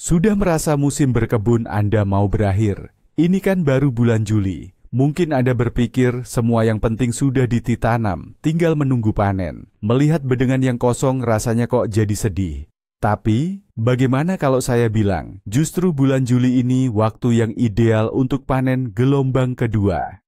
Sudah merasa musim berkebun Anda mau berakhir? Ini kan baru bulan Juli. Mungkin Anda berpikir semua yang penting sudah ditanam, tinggal menunggu panen. Melihat bedengan yang kosong rasanya kok jadi sedih. Tapi, bagaimana kalau saya bilang, justru bulan Juli ini waktu yang ideal untuk panen gelombang kedua.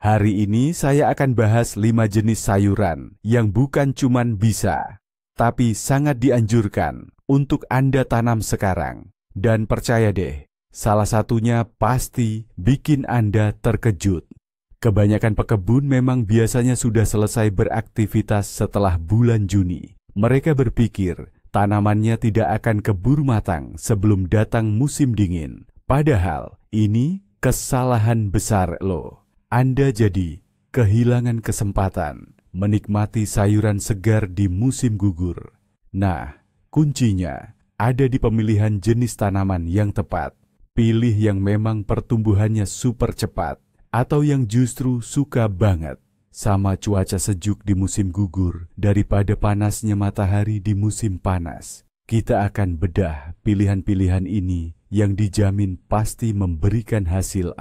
Hari ini saya akan bahas 5 jenis sayuran yang bukan cuman bisa, tapi sangat dianjurkan untuk Anda tanam sekarang. Dan percaya deh, salah satunya pasti bikin Anda terkejut. Kebanyakan pekebun memang biasanya sudah selesai beraktivitas setelah bulan Juni. Mereka berpikir tanamannya tidak akan keburu matang sebelum datang musim dingin. Padahal ini kesalahan besar loh. Anda jadi kehilangan kesempatan menikmati sayuran segar di musim gugur. Nah, kuncinya ada di pemilihan jenis tanaman yang tepat. Pilih yang memang pertumbuhannya super cepat atau yang justru suka banget sama cuaca sejuk di musim gugur daripada panasnya matahari di musim panas. Kita akan bedah pilihan-pilihan ini yang dijamin pasti memberikan hasil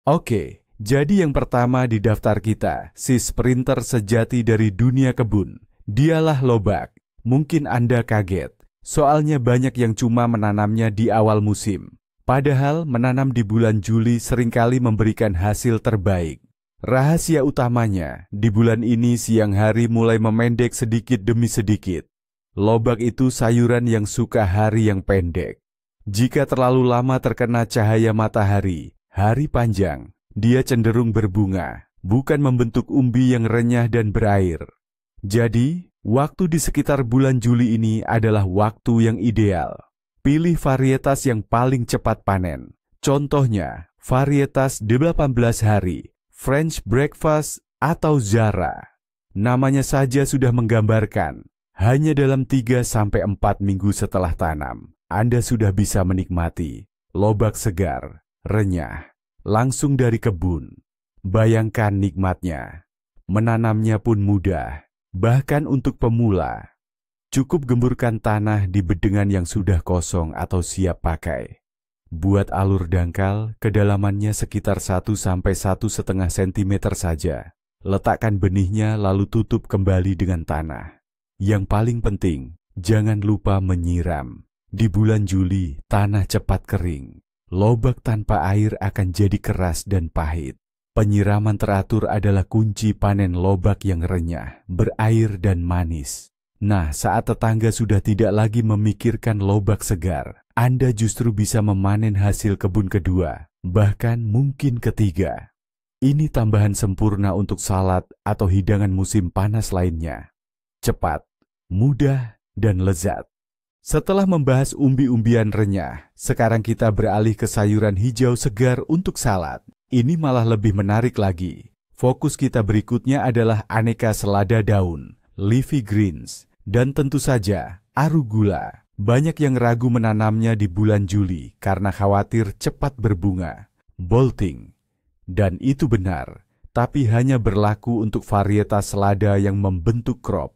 Oke, jadi yang pertama di daftar kita, si sprinter sejati dari dunia kebun. Dialah lobak. Mungkin Anda kaget, soalnya banyak yang cuma menanamnya di awal musim. Padahal menanam di bulan Juli seringkali memberikan hasil terbaik. Rahasia utamanya, di bulan ini siang hari mulai memendek sedikit demi sedikit. Lobak itu sayuran yang suka hari yang pendek. Jika terlalu lama terkena cahaya matahari, hari panjang, dia cenderung berbunga, bukan membentuk umbi yang renyah dan berair. Jadi, waktu di sekitar bulan Juli ini adalah waktu yang ideal. Pilih varietas yang paling cepat panen. Contohnya, varietas 18 hari, French Breakfast atau Zara. Namanya saja sudah menggambarkan, hanya dalam 3-4 minggu setelah tanam, Anda sudah bisa menikmati lobak segar, renyah, langsung dari kebun. Bayangkan nikmatnya. Menanamnya pun mudah, bahkan untuk pemula. Cukup gemburkan tanah di bedengan yang sudah kosong atau siap pakai. Buat alur dangkal, kedalamannya sekitar 1-1,5 cm saja. Letakkan benihnya lalu tutup kembali dengan tanah. Yang paling penting, jangan lupa menyiram. Di bulan Juli, tanah cepat kering. Lobak tanpa air akan jadi keras dan pahit. Penyiraman teratur adalah kunci panen lobak yang renyah, berair dan manis. Nah, saat tetangga sudah tidak lagi memikirkan lobak segar, Anda justru bisa memanen hasil kebun kedua, bahkan mungkin ketiga. Ini tambahan sempurna untuk salad atau hidangan musim panas lainnya. Cepat, mudah, dan lezat. Setelah membahas umbi-umbian renyah, sekarang kita beralih ke sayuran hijau segar untuk salad. Ini malah lebih menarik lagi. Fokus kita berikutnya adalah aneka selada daun, leafy greens, dan tentu saja arugula. Banyak yang ragu menanamnya di bulan Juli karena khawatir cepat berbunga, bolting. Dan itu benar, tapi hanya berlaku untuk varietas selada yang membentuk crop.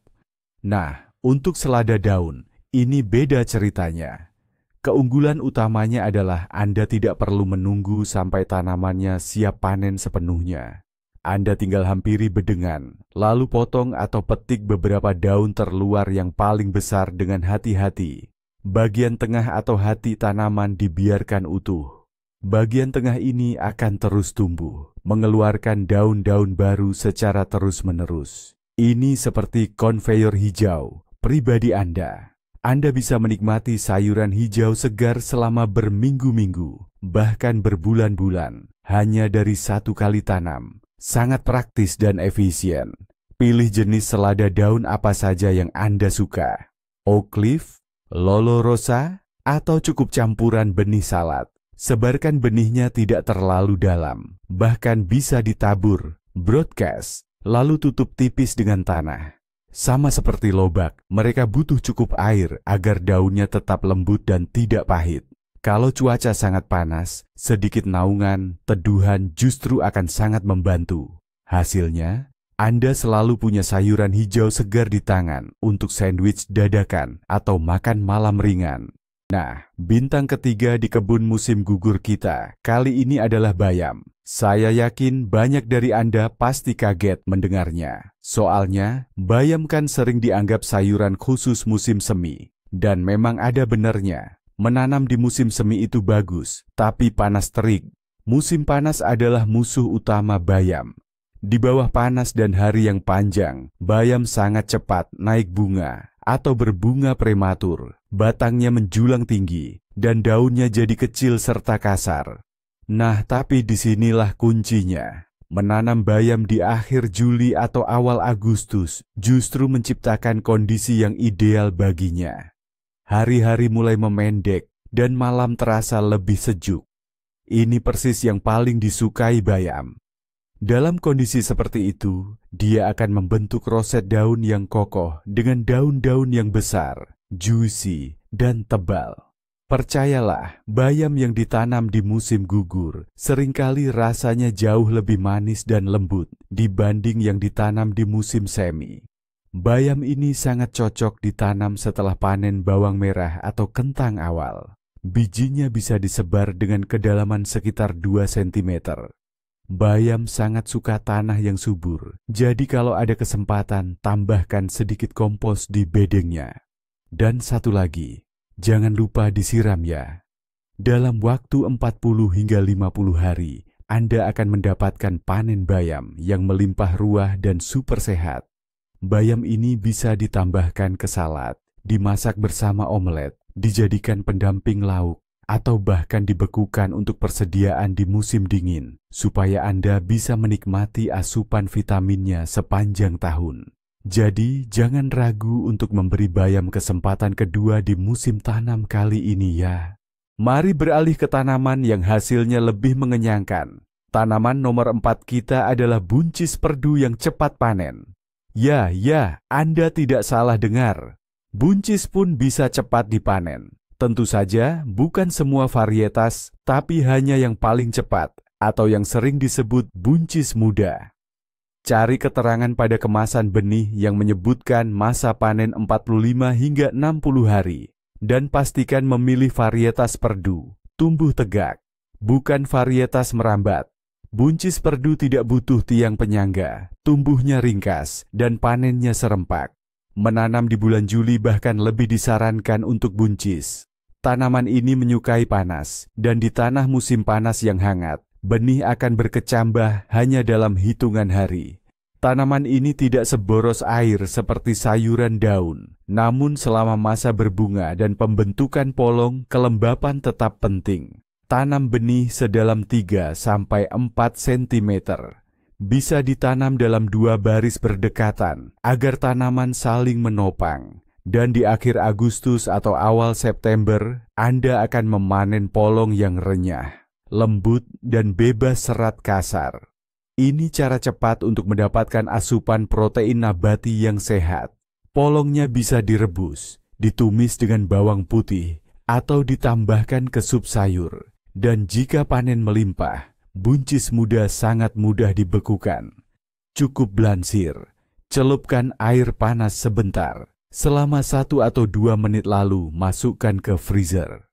Nah, untuk selada daun, ini beda ceritanya. Keunggulan utamanya adalah Anda tidak perlu menunggu sampai tanamannya siap panen sepenuhnya. Anda tinggal hampiri bedengan, lalu potong atau petik beberapa daun terluar yang paling besar dengan hati-hati. Bagian tengah atau hati tanaman dibiarkan utuh. Bagian tengah ini akan terus tumbuh, mengeluarkan daun-daun baru secara terus-menerus. Ini seperti konveyor hijau, pribadi Anda. Anda bisa menikmati sayuran hijau segar selama berminggu-minggu, bahkan berbulan-bulan, hanya dari satu kali tanam. Sangat praktis dan efisien. Pilih jenis selada daun apa saja yang Anda suka. Oak leaf, Lolo Rosa, atau cukup campuran benih salad. Sebarkan benihnya tidak terlalu dalam, bahkan bisa ditabur, broadcast, lalu tutup tipis dengan tanah. Sama seperti lobak, mereka butuh cukup air agar daunnya tetap lembut dan tidak pahit. Kalau cuaca sangat panas, sedikit naungan, teduhan justru akan sangat membantu. Hasilnya, Anda selalu punya sayuran hijau segar di tangan untuk sandwich dadakan atau makan malam ringan. Nah, bintang ketiga di kebun musim gugur kita kali ini adalah bayam. Saya yakin banyak dari Anda pasti kaget mendengarnya. Soalnya, bayam kan sering dianggap sayuran khusus musim semi. Dan memang ada benarnya. Menanam di musim semi itu bagus, tapi panas terik. Musim panas adalah musuh utama bayam. Di bawah panas dan hari yang panjang, bayam sangat cepat naik bunga atau berbunga prematur. Batangnya menjulang tinggi, dan daunnya jadi kecil serta kasar. Nah, tapi disinilah kuncinya. Menanam bayam di akhir Juli atau awal Agustus justru menciptakan kondisi yang ideal baginya. Hari-hari mulai memendek, dan malam terasa lebih sejuk. Ini persis yang paling disukai bayam. Dalam kondisi seperti itu, dia akan membentuk roset daun yang kokoh dengan daun-daun yang besar, juicy, dan tebal. Percayalah, bayam yang ditanam di musim gugur seringkali rasanya jauh lebih manis dan lembut dibanding yang ditanam di musim semi. Bayam ini sangat cocok ditanam setelah panen bawang merah atau kentang awal. Bijinya bisa disebar dengan kedalaman sekitar 2 cm. Bayam sangat suka tanah yang subur, jadi kalau ada kesempatan tambahkan sedikit kompos di bedengnya. Dan satu lagi, jangan lupa disiram ya. Dalam waktu 40 hingga 50 hari, Anda akan mendapatkan panen bayam yang melimpah ruah dan super sehat. Bayam ini bisa ditambahkan ke salad, dimasak bersama omelet, dijadikan pendamping lauk, atau bahkan dibekukan untuk persediaan di musim dingin, supaya Anda bisa menikmati asupan vitaminnya sepanjang tahun. Jadi, jangan ragu untuk memberi bayam kesempatan kedua di musim tanam kali ini ya. Mari beralih ke tanaman yang hasilnya lebih mengenyangkan. Tanaman nomor 4 kita adalah buncis perdu yang cepat panen. Ya, Anda tidak salah dengar. Buncis pun bisa cepat dipanen. Tentu saja bukan semua varietas, tapi hanya yang paling cepat atau yang sering disebut buncis muda. Cari keterangan pada kemasan benih yang menyebutkan masa panen 45 hingga 60 hari. Dan pastikan memilih varietas perdu, tumbuh tegak, bukan varietas merambat. Buncis perdu tidak butuh tiang penyangga, tumbuhnya ringkas, dan panennya serempak. Menanam di bulan Juli bahkan lebih disarankan untuk buncis. Tanaman ini menyukai panas, dan di tanah musim panas yang hangat, benih akan berkecambah hanya dalam hitungan hari. Tanaman ini tidak seboros air seperti sayuran daun, namun selama masa berbunga dan pembentukan polong, kelembapan tetap penting. Tanam benih sedalam 3-4 cm. Bisa ditanam dalam 2 baris berdekatan agar tanaman saling menopang. Dan di akhir Agustus atau awal September, Anda akan memanen polong yang renyah, lembut, dan bebas serat kasar. Ini cara cepat untuk mendapatkan asupan protein nabati yang sehat. Polongnya bisa direbus, ditumis dengan bawang putih, atau ditambahkan ke sup sayur. Dan jika panen melimpah, buncis muda sangat mudah dibekukan. Cukup blansir, celupkan air panas sebentar. Selama 1 atau 2 menit lalu masukkan ke freezer.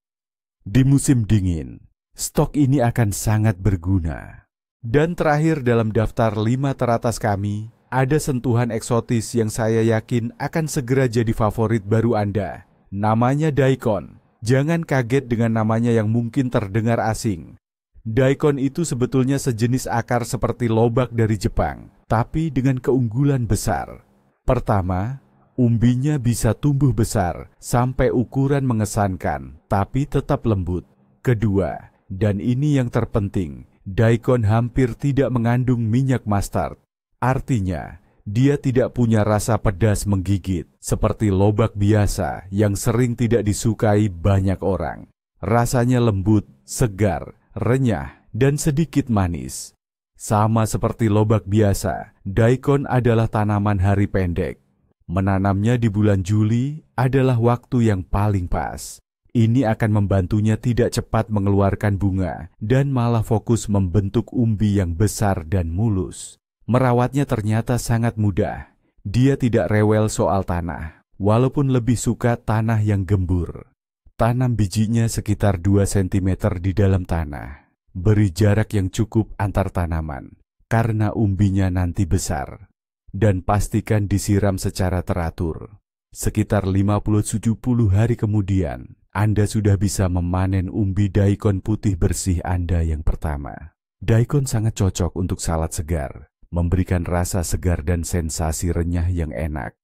Di musim dingin, stok ini akan sangat berguna. Dan terakhir dalam daftar 5 teratas kami, ada sentuhan eksotis yang saya yakin akan segera jadi favorit baru Anda. Namanya daikon. Jangan kaget dengan namanya yang mungkin terdengar asing. Daikon itu sebetulnya sejenis akar seperti lobak dari Jepang, tapi dengan keunggulan besar. Pertama, umbinya bisa tumbuh besar sampai ukuran mengesankan, tapi tetap lembut. Kedua, dan ini yang terpenting, daikon hampir tidak mengandung minyak mustard. Artinya, dia tidak punya rasa pedas menggigit, seperti lobak biasa yang sering tidak disukai banyak orang. Rasanya lembut, segar, renyah, dan sedikit manis. Sama seperti lobak biasa, daikon adalah tanaman hari pendek. Menanamnya di bulan Juli adalah waktu yang paling pas. Ini akan membantunya tidak cepat mengeluarkan bunga dan malah fokus membentuk umbi yang besar dan mulus. Merawatnya ternyata sangat mudah. Dia tidak rewel soal tanah, walaupun lebih suka tanah yang gembur. Tanam bijinya sekitar 2 cm di dalam tanah. Beri jarak yang cukup antar tanaman, karena umbinya nanti besar. Dan pastikan disiram secara teratur. Sekitar 50-70 hari kemudian, Anda sudah bisa memanen umbi daikon putih bersih Anda yang pertama. Daikon sangat cocok untuk salad segar, memberikan rasa segar dan sensasi renyah yang enak.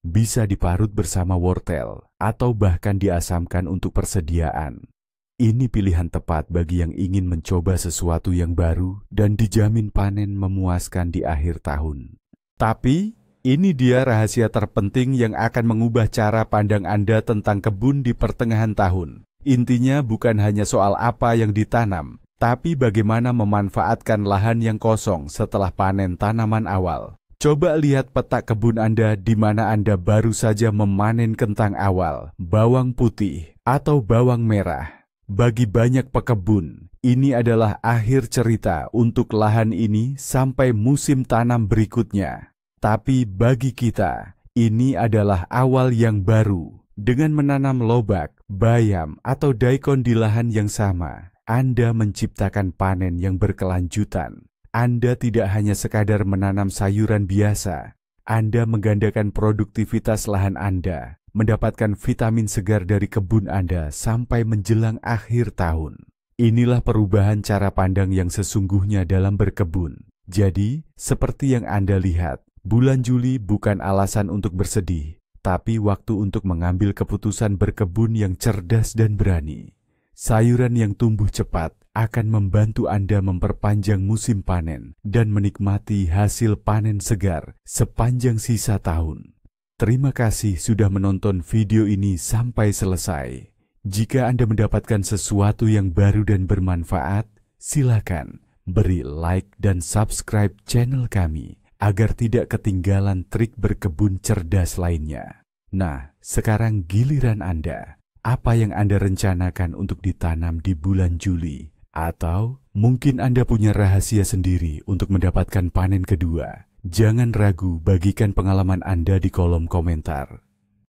Bisa diparut bersama wortel atau bahkan diasamkan untuk persediaan. Ini pilihan tepat bagi yang ingin mencoba sesuatu yang baru dan dijamin panen memuaskan di akhir tahun. Tapi, ini dia rahasia terpenting yang akan mengubah cara pandang Anda tentang kebun di pertengahan tahun. Intinya bukan hanya soal apa yang ditanam, tapi bagaimana memanfaatkan lahan yang kosong setelah panen tanaman awal. Coba lihat peta kebun Anda di mana Anda baru saja memanen kentang awal, bawang putih, atau bawang merah. Bagi banyak pekebun, ini adalah akhir cerita untuk lahan ini sampai musim tanam berikutnya. Tapi bagi kita, ini adalah awal yang baru. Dengan menanam lobak, bayam, atau daikon di lahan yang sama, Anda menciptakan panen yang berkelanjutan. Anda tidak hanya sekadar menanam sayuran biasa, Anda menggandakan produktivitas lahan Anda, mendapatkan vitamin segar dari kebun Anda sampai menjelang akhir tahun. Inilah perubahan cara pandang yang sesungguhnya dalam berkebun. Jadi, seperti yang Anda lihat, bulan Juli bukan alasan untuk bersedih, tapi waktu untuk mengambil keputusan berkebun yang cerdas dan berani. Sayuran yang tumbuh cepat akan membantu Anda memperpanjang musim panen dan menikmati hasil panen segar sepanjang sisa tahun. Terima kasih sudah menonton video ini sampai selesai. Jika Anda mendapatkan sesuatu yang baru dan bermanfaat, silakan beri like dan subscribe channel kami agar tidak ketinggalan trik berkebun cerdas lainnya. Nah, sekarang giliran Anda. Apa yang Anda rencanakan untuk ditanam di bulan Juli? Atau mungkin Anda punya rahasia sendiri untuk mendapatkan panen kedua? Jangan ragu bagikan pengalaman Anda di kolom komentar.